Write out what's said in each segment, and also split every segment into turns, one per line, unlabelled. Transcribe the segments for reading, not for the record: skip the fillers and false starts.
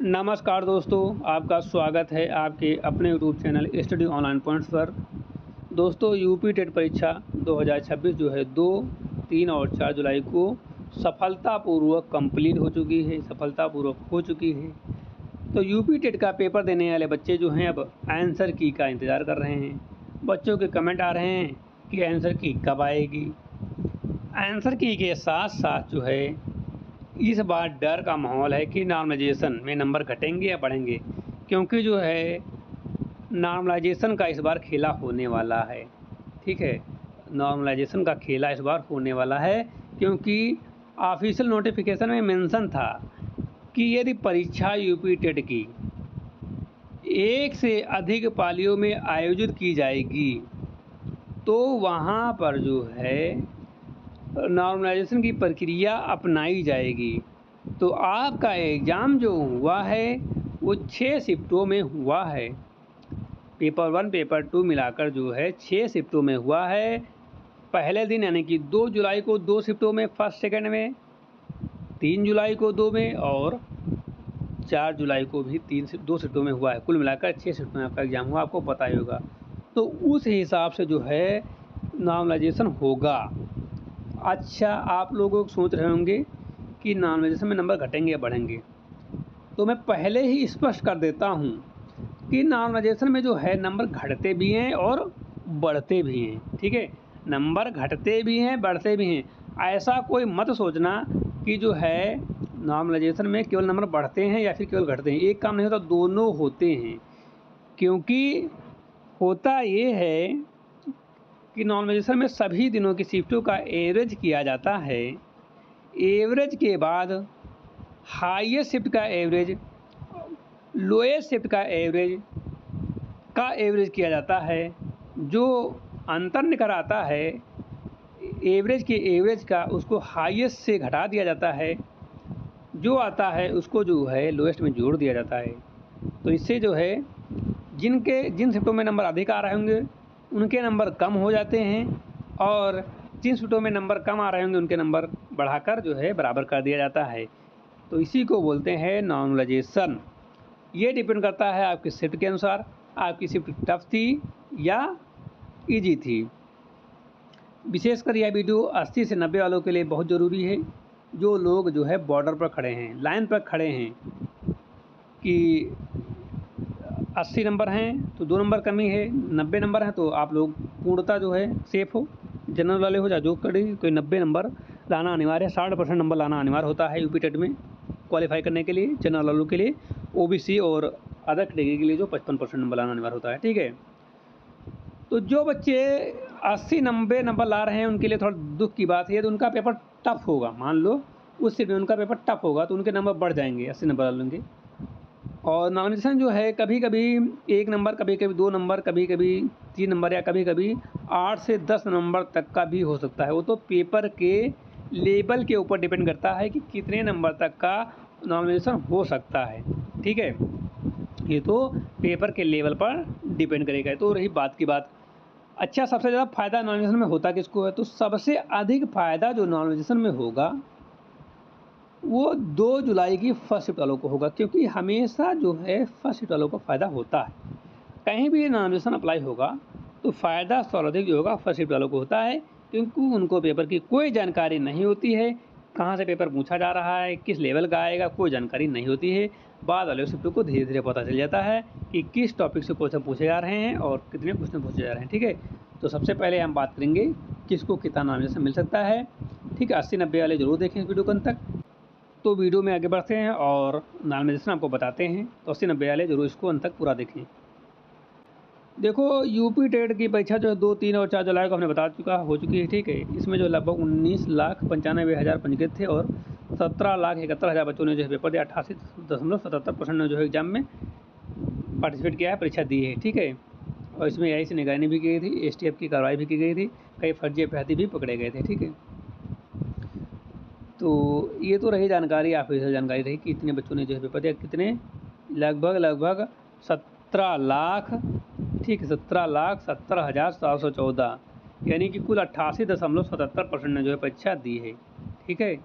नमस्कार दोस्तों, आपका स्वागत है आपके अपने YouTube channel study online points पर। दोस्तों, यूपी टेट परीक्षा 2026 जो है 2, 3 और 4 जुलाई को सफलतापूर्वक कंप्लीट हो चुकी है, सफलतापूर्वक हो चुकी है। तो यूपी टेट का पेपर देने वाले बच्चे जो हैं अब आंसर की का इंतज़ार कर रहे हैं। बच्चों के कमेंट आ रहे हैं कि आंसर की कब आएगी। आंसर की के साथ साथ जो है इस बार डर का माहौल है कि नॉर्मलाइजेशन में नंबर घटेंगे या बढ़ेंगे, क्योंकि जो है नॉर्मलाइजेशन का इस बार खेला होने वाला है। ठीक है, नॉर्मलाइजेशन का खेला इस बार होने वाला है, क्योंकि ऑफिशियल नोटिफिकेशन में मेंशन था कि यदि परीक्षा यूपी टेट की एक से अधिक पालियों में आयोजित की जाएगी तो वहाँ पर जो है नॉर्मलाइजेशन की प्रक्रिया अपनाई जाएगी। तो आपका एग्ज़ाम जो हुआ है वो 6 शिफ्टों में हुआ है। पेपर 1 पेपर 2 मिलाकर जो है 6 शिफ्टों में हुआ है। पहले दिन यानी कि 2 जुलाई को 2 शिफ्टों में, फर्स्ट सेकंड में, 3 जुलाई को 2 में और 4 जुलाई को भी 2 शिफ्टों में हुआ है। कुल मिलाकर 6 शिफ्टों में आपका एग्ज़ाम हुआ, आपको पता ही होगा। तो उस हिसाब से जो है नॉर्मलाइजेशन होगा। अच्छा, आप लोग सोच रहे होंगे कि नॉर्मलाइजेशन में नंबर घटेंगे या बढ़ेंगे, तो मैं पहले ही स्पष्ट कर देता हूँ कि नॉर्मलाइजेशन में जो है नंबर घटते भी हैं और बढ़ते भी हैं। ठीक है, नंबर घटते भी हैं, बढ़ते भी हैं। ऐसा कोई मत सोचना कि जो है नॉर्मलाइजेशन में केवल नंबर बढ़ते हैं या फिर केवल घटते हैं। एक काम नहीं होता, दोनों होते हैं। क्योंकि होता ये है कि नॉर्मलाइजेशन में सभी दिनों की शिफ्टों का एवरेज किया जाता है। एवरेज के बाद हाईएस्ट शिफ्ट का एवरेज, लोएस्ट शिफ्ट का एवरेज किया जाता है। जो अंतर निकल आता है एवरेज के एवरेज का, उसको हाईएस्ट से घटा दिया जाता है। जो आता है उसको जो है लोएस्ट में जोड़ दिया जाता है। तो इससे जो है जिन शिफ्टों में नंबर अधिक आ रहे होंगे उनके नंबर कम हो जाते हैं, और जिन शिफ्टों में नंबर कम आ रहे होंगे उनके नंबर बढ़ाकर जो है बराबर कर दिया जाता है। तो इसी को बोलते हैं नॉर्मलाइजेशन। ये डिपेंड करता है आपकी शिफ्ट के अनुसार, आपकी शिफ्ट टफ थी या इजी थी। विशेषकर यह वीडियो 80 से 90 वालों के लिए बहुत ज़रूरी है, जो लोग जो है बॉर्डर पर खड़े हैं, लाइन पर खड़े हैं कि 80 नंबर हैं तो 2 नंबर कमी है, 90 नंबर हैं तो आप लोग पूर्णतः जो है सेफ हो। जनरल वाले हो या जो कोई 90 नंबर लाना अनिवार्य है। 60% नंबर लाना अनिवार्य होता है यूपी टेट में क्वालिफाई करने के लिए। जनरल वालों के लिए, ओबीसी और अदर कैटेगरी के लिए जो 55% नंबर लाना अनिवार्य होता है। ठीक है, तो जो बच्चे 80-90 नंबर ला रहे हैं उनके लिए थोड़ा दुख की बात है। तो उनका पेपर टफ होगा, मान लो उससे भी उनका पेपर टफ होगा तो उनके नंबर बढ़ जाएंगे, 80 नंबर ला लेंगे। और नॉर्मलाइजेशन जो है कभी कभी 1 नंबर, कभी कभी 2 नंबर, कभी कभी 3 नंबर या कभी कभी 8 से 10 नंबर तक का भी हो सकता है। वो तो पेपर के लेवल के ऊपर डिपेंड करता है कि कितने नंबर तक का नॉर्मलाइजेशन हो सकता है। ठीक है, ये तो पेपर के लेवल पर डिपेंड करेगा। तो रही बात की बात। अच्छा, सबसे ज़्यादा फ़ायदा नॉर्मलाइजेशन में होता किसको है? तो सबसे अधिक फ़ायदा जो नॉर्मलाइजेशन में होगा वो 2 जुलाई की फर्स्ट शिफ्ट वालों को होगा, क्योंकि हमेशा जो है फर्स्ट शिफ्ट वालों को फ़ायदा होता है। कहीं भी नॉर्मलाइजेशन अप्लाई होगा तो फ़ायदा सर्वाधिक जो होगा फर्स्ट शिफ्ट वालों को होता है, क्योंकि उनको पेपर की कोई जानकारी नहीं होती है। कहाँ से पेपर पूछा जा रहा है, किस लेवल का आएगा, कोई जानकारी नहीं होती है। बाद वाले शिफ्टों को धीरे धीरे पता चल जाता है कि किस टॉपिक से क्वेश्चन पूछे जा रहे हैं और कितने क्वेश्चन पूछे जा रहे हैं। ठीक है, तो सबसे पहले हम बात करेंगे किसको कितना नॉर्मलाइजेशन मिल सकता है। ठीक है, 80-90 वाले ज़रूर देखें वीडियो को अंत तक। तो वीडियो में आगे बढ़ते हैं और नॉर्मलाइजेशन आपको बताते हैं। तो 80-90 वाले जरूर इसको अंत तक पूरा देखें। देखो, यूपी टेट की परीक्षा जो है 2, 3 और 4 जुलाई को हमने हो चुकी है। ठीक है, इसमें जो लगभग 19,95,000 पंजीकृत थे और 17,71,000 बच्चों ने जो है पेपर दिया। 88.77% ने जो है एग्ज़ाम में पार्टिसिपेट किया है, परीक्षा दी है। ठीक है, और इसमें AI से निगरानी भी की गई थी, STF की कार्रवाई भी की गई थी, कई फर्जी अभ्यर्थी भी पकड़े गए थे। ठीक है, तो ये तो रही जानकारी, ऑफिशियल जानकारी रही कि इतने बच्चों ने जो है पेपर दिया। कितने? लगभग 17 लाख। ठीक है, 17,70,714, यानी कि कुल 88.77% ने जो है परीक्षा दी है। ठीक है,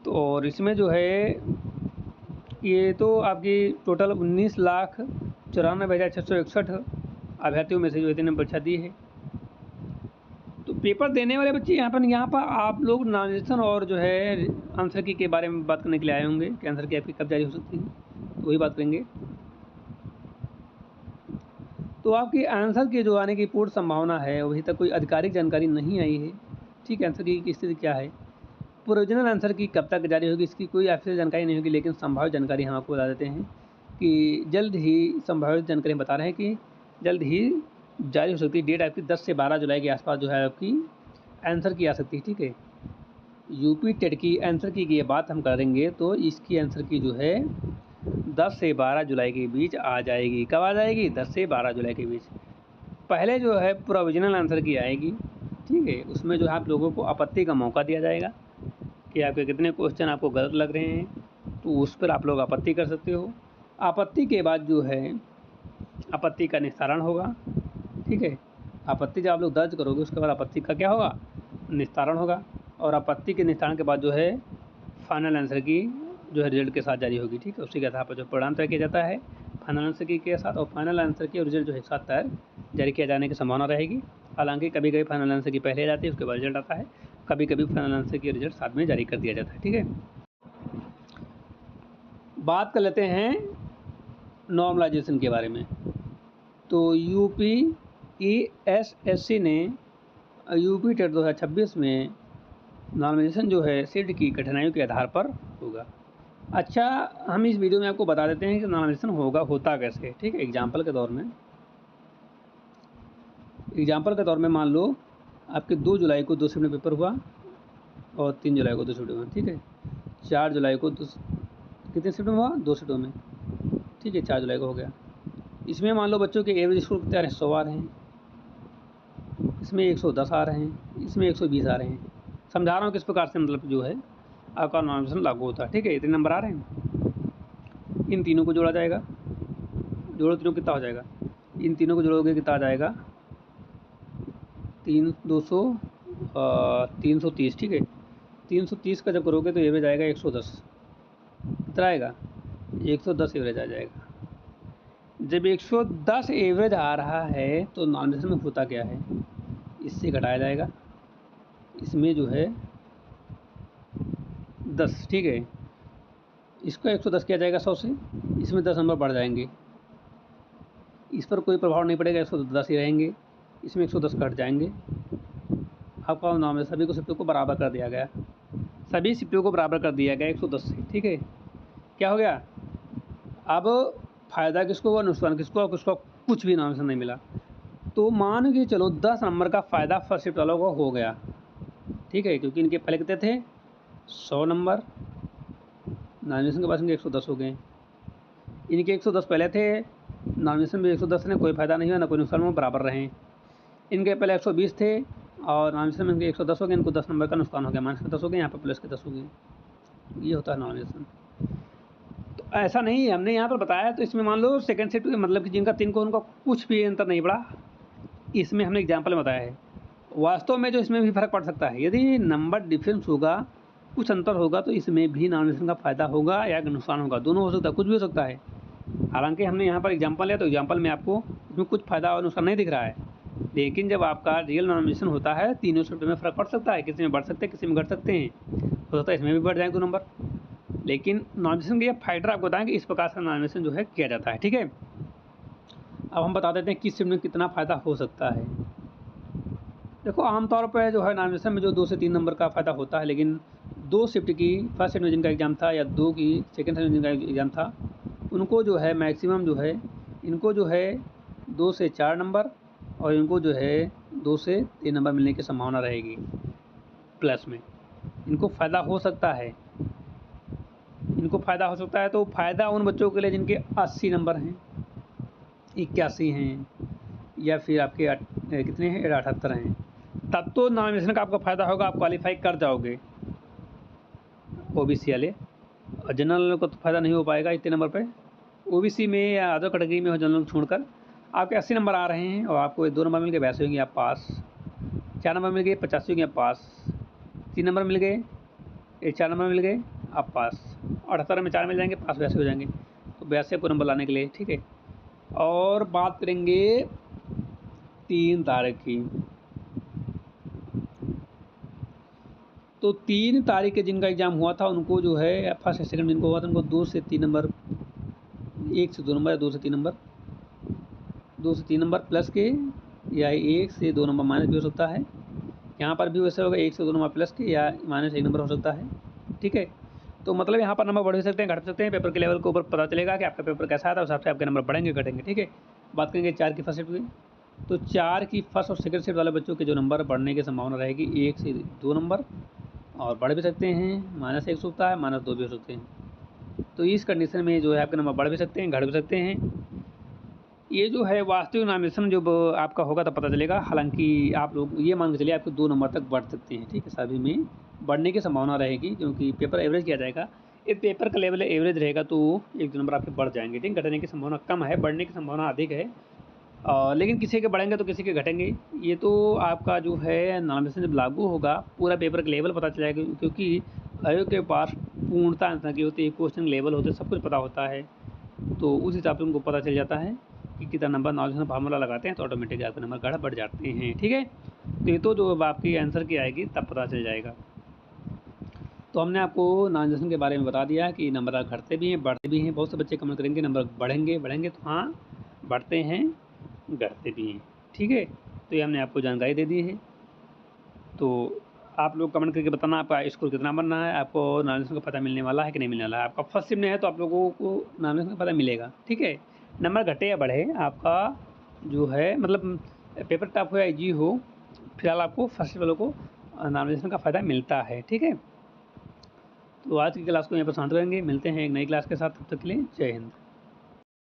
तो और इसमें जो है ये तो आपकी टोटल 19,94,661 अभ्यर्थियों में से जो इतने परीक्षा दी है। तो पेपर देने वाले बच्चे यहाँ पर आप लोग नॉमिनेशन और जो है आंसर की के बारे में बात करने के लिए आए होंगे कि आंसर की आपकी कब जारी हो सकती है, तो वही बात करेंगे। तो आपकी आंसर की जो आने की पूर्ण संभावना है, अभी तक कोई आधिकारिक जानकारी नहीं आई है। ठीक है, आंसर की स्थिति क्या है, प्रोविजनल आंसर की कब तक जारी होगी इसकी कोई ऑफिशियल जानकारी नहीं होगी, लेकिन संभावित जानकारी हम आपको बता देते हैं कि जल्द ही संभावित जानकारी बता रहे हैं कि जल्द ही जारी हो सकती है। डेट आपकी 10 से 12 जुलाई के आसपास जो है आपकी आंसर की आ सकती है। ठीक है, यूपी टेट की आंसर की ये बात हम करेंगे तो इसकी आंसर की जो है 10 से 12 जुलाई के बीच आ जाएगी। कब आ जाएगी? 10 से 12 जुलाई के बीच। पहले जो है प्रोविजनल आंसर की आएगी। ठीक है, उसमें जो है आप लोगों को आपत्ति का मौका दिया जाएगा कि आपके कितने क्वेश्चन आपको गलत लग रहे हैं, तो उस पर आप लोग आपत्ति कर सकते हो। आपत्ति के बाद जो है आपत्ति का निस्तारण होगा। ठीक है, आपत्ति जब आप लोग दर्ज करोगे उसके बाद आपत्ति का क्या होगा? निस्तारण होगा। और आपत्ति के निस्तारण के बाद जो है फाइनल आंसर की जो है रिजल्ट के साथ जारी होगी। ठीक है, उसी के आधार पर जो परिणाम तय किया जाता है फाइनल आंसर की के साथ, और फाइनल आंसर की रिजल्ट जो है एक साथ तय जारी किया जाने की संभावना रहेगी। हालांकि कभी कभी फाइनल आंसर की पहले जाती है, उसके बाद रिजल्ट आता है, कभी कभी फाइनल आंसर की रिजल्ट साथ में जारी कर दिया जाता है। ठीक है, बात कर लेते हैं नॉर्मलाइजेशन के बारे में। तो UPESSC ने यूपी टेट 2026 में नॉर्मलाइजेशन जो है सीट की कठिनाइयों के आधार पर होगा। अच्छा, हम इस वीडियो में आपको बता देते हैं कि नॉर्मलाइजेशन होता कैसे। ठीक है, एग्जाम्पल के दौर में मान लो आपके 2 जुलाई को 2 शिफ्ट में पेपर हुआ और 3 जुलाई को 2 शिफ्ट में। ठीक है, 4 जुलाई को कितने शिफ्ट में हुआ? 2 शिफ्टों में। ठीक है, 4 जुलाई को हो गया। इसमें मान लो बच्चों के एवरेज स्कोर कितने आ रहे हैं? 100 आ रहे हैं, इसमें 110 आ रहे हैं, इसमें 120 आ रहे हैं। समझा रहा हूँ किस प्रकार से मतलब जो है आपका नॉर्मलाइजेशन लागू होता है। ठीक है, इतने नंबर आ रहे हैं, इन तीनों को जोड़ा जाएगा। जोड़ो तीनों कितना हो जाएगा? इन तीनों को जोड़ोगे कितना आ जाएगा? 330। ठीक है, 330 का जब करोगे तो एवरेज आएगा 110। कितना आएगा? 110 एवरेज आ जाएगा। जब 110 एवरेज आ रहा है तो नॉर्मलाइजेशन में होता क्या है? इससे घटाया जाएगा, इसमें जो है 10। ठीक है, इसको 110 किया जाएगा 100 से, इसमें 10 नंबर बढ़ जाएंगे, इस पर कोई प्रभाव नहीं पड़ेगा, 110 ही रहेंगे, इसमें 110 कट जाएंगे। आपका नाम है सभी को शिफ्टों को बराबर कर दिया गया, सभी शिफ्टों को बराबर कर दिया गया 110 से। ठीक है, क्या हो गया? अब फ़ायदा किसको हुआ, नुकसान किसको? किसको कुछ भी नॉमिनेशन नहीं मिला। तो मान के चलो 10 नंबर का फ़ायदा फर्स्ट शिफ्ट वालों को हो गया। ठीक है, क्योंकि इनके पहले कितने थे? 100 नंबर, नॉमिनेशन के बाद इनके 110 हो गए। इनके 110 पहले थे, नॉमिनेशन में 110 ने कोई फ़ायदा नहीं हुआ, ना कोई नुकसान हुआ, बराबर रहे। इनके पहले 120 थे और नॉमिनेशन में इनके 110 हो गए, इनको 10 नंबर का नुकसान हो गया, माइनस के 10 हो गए, यहाँ पर प्लस के 10 हो गए। ये होता है नॉमिनेशन। तो ऐसा नहीं, हमने यहाँ पर बताया। तो इसमें मान लो सेकंड शिफ्ट मतलब कि जिनका 3 को उनका कुछ भी अंतर नहीं पड़ा, इसमें हमने एग्जाम्पल में बताया है। वास्तव में जो इसमें भी फ़र्क पड़ सकता है, यदि नंबर डिफरेंस होगा, कुछ अंतर होगा, तो इसमें भी नॉमिनेशन का फ़ायदा होगा या नुकसान होगा, दोनों हो सकता है, कुछ भी हो सकता है। हालांकि हमने यहाँ पर एग्जाम्पल लिया तो एग्जाम्पल में आपको इसमें कुछ फ़ायदा और नुकसान नहीं दिख रहा है, लेकिन जब आपका रियल नॉमिनेशन होता है तीनों शिफ्ट में फ़र्क पड़ सकता है, किसी में बढ़ सकते हैं, किसी में घट सकते हैं, हो सकता है इसमें भी बढ़ जाए 2 नंबर। लेकिन नॉमिनेशन के फाइटर आपको बताएं कि इस प्रकार से नॉमिनेशन जो है किया जाता है। ठीक है, अब हम बता देते हैं किस शिफ्ट में कितना फ़ायदा हो सकता है। देखो, आमतौर पर जो है नॉमिनेशन में जो 2 से 3 नंबर का फ़ायदा होता है, लेकिन 2 शिफ्ट की फर्स्ट शिफ्ट में जिनका एग्ज़ाम था या 2 की सेकंड शिफ्ट में जिनका एग्ज़ाम था, उनको जो है मैक्सिमम जो है इनको जो है 2 से 4 नंबर और इनको जो है 2 से 3 नंबर मिलने की संभावना रहेगी प्लस में। इनको फ़ायदा हो सकता है, इनको फ़ायदा हो सकता है। तो फ़ायदा उन बच्चों के लिए जिनके 80 नंबर हैं, 81 हैं, या फिर आपके कितने हैं 78 हैं, तब तो नॉमिनेशन का आपको फ़ायदा होगा, आप क्वालिफाई कर जाओगे ओबीसी वाले। और जनरल को तो फ़ायदा नहीं हो पाएगा इतने नंबर पे। ओबीसी में या अदर कैटेगरी में हो, जनरल छोड़कर आपके 80 नंबर आ रहे हैं और आपको 2 नंबर मिल गए, वैसे होंगे आप पास। 4 नंबर मिल गए, 85 होंगे आप पास। 3 नंबर मिल गए, 4 नंबर मिल गए, आप पास। 78 में 4 मिल जाएंगे, 5 82 हो जाएंगे। तो 82 को नंबर लाने के लिए, ठीक है। और बात करेंगे 3 तारीख की। तो 3 तारीख के जिनका एग्ज़ाम हुआ था उनको जो है फर्स्ट सेकंड जिनको हुआ था उनको 2 से 3 नंबर, 1 से 2 नंबर या 2 से 3 नंबर, 2 से 3 नंबर प्लस के, या 1 से 2 नंबर माइनस भी हो सकता है। यहाँ पर भी वैसे होगा 1 से 2 नंबर प्लस के या माइनस 1 नंबर हो सकता है, ठीक है। तो मतलब यहाँ पर नंबर बढ़ भी सकते हैं, घट भी सकते हैं। पेपर के लेवल के ऊपर पता चलेगा कि आपका पेपर कैसा आता है, उस हिसाब से आपके नंबर बढ़ेंगे घटेंगे, ठीक है। बात करेंगे 4 की फर्स्ट शिफ्ट की। तो 4 की फर्स्ट और सेकंड शिफ्ट वाले बच्चों के जो नंबर बढ़ने की संभावना रहेगी 1 से 2 नंबर, और बढ़ भी सकते हैं, माइनस 1 हो सकता है, माइनस 2 भी हो सकते हैं। तो इस कंडीशन में जो है आपके नंबर बढ़ भी सकते हैं, घट भी सकते हैं। ये जो है वास्तविक नामिनेशन जब आपका होगा तब पता चलेगा। हालांकि आप लोग ये मान के चलिए आपके 2 नंबर तक बढ़ सकते हैं, ठीक है। सभी में बढ़ने की संभावना रहेगी क्योंकि पेपर एवरेज किया जाएगा। इस पेपर का लेवल एवरेज रहेगा तो 1-2 नंबर आपके बढ़ जाएंगे, ठीक। घटने की संभावना कम है, बढ़ने की संभावना अधिक है। लेकिन किसी के बढ़ेंगे तो किसी के घटेंगे। ये तो आपका जो है नामिनेशन जब लागू होगा पूरा पेपर का लेवल पता चल जाएगा, क्योंकि आयोग के पास पूर्णता आंसर की होती है, क्वेश्चन लेवल होते हैं, सब कुछ पता होता है। तो उस हिसाब से उनको पता चल जाता है कि कितना नंबर नामिनेशन फार्मूला लगाते हैं तो ऑटोमेटिक आपके नंबर बढ़ जाते हैं, ठीक है। तो ये तो जो आपकी आंसर की आएगी तब पता चल जाएगा। तो हमने आपको नामिनेशन के बारे में बता दिया कि नंबर घटते भी हैं बढ़ते भी हैं। बहुत से बच्चे कमेंट करेंगे नंबर बढ़ेंगे, तो हाँ बढ़ते हैं घटते भी हैं, ठीक है। तो ये हमने आपको जानकारी दे दी है। तो आप लोग कमेंट करके बताना आपका स्कोर कितना बनना है, आपको नामिनेशन का पता मिलने वाला है कि नहीं मिलने वाला है। आपका फर्स्ट शिफ्ट में है तो आप लोगों को नामिनेशन का पता मिलेगा, ठीक है। नंबर घटे या बढ़े आपका जो है मतलब पेपर टफ हो या ईजी हो, फिलहाल आपको फर्स्ट शिफ्ट वालों को नामिनेशन का फ़ायदा मिलता है, ठीक है। तो आज की क्लास को यहाँ पर शांत करेंगे, मिलते हैं एक नई क्लास के साथ, तब तक के लिए जय हिंद।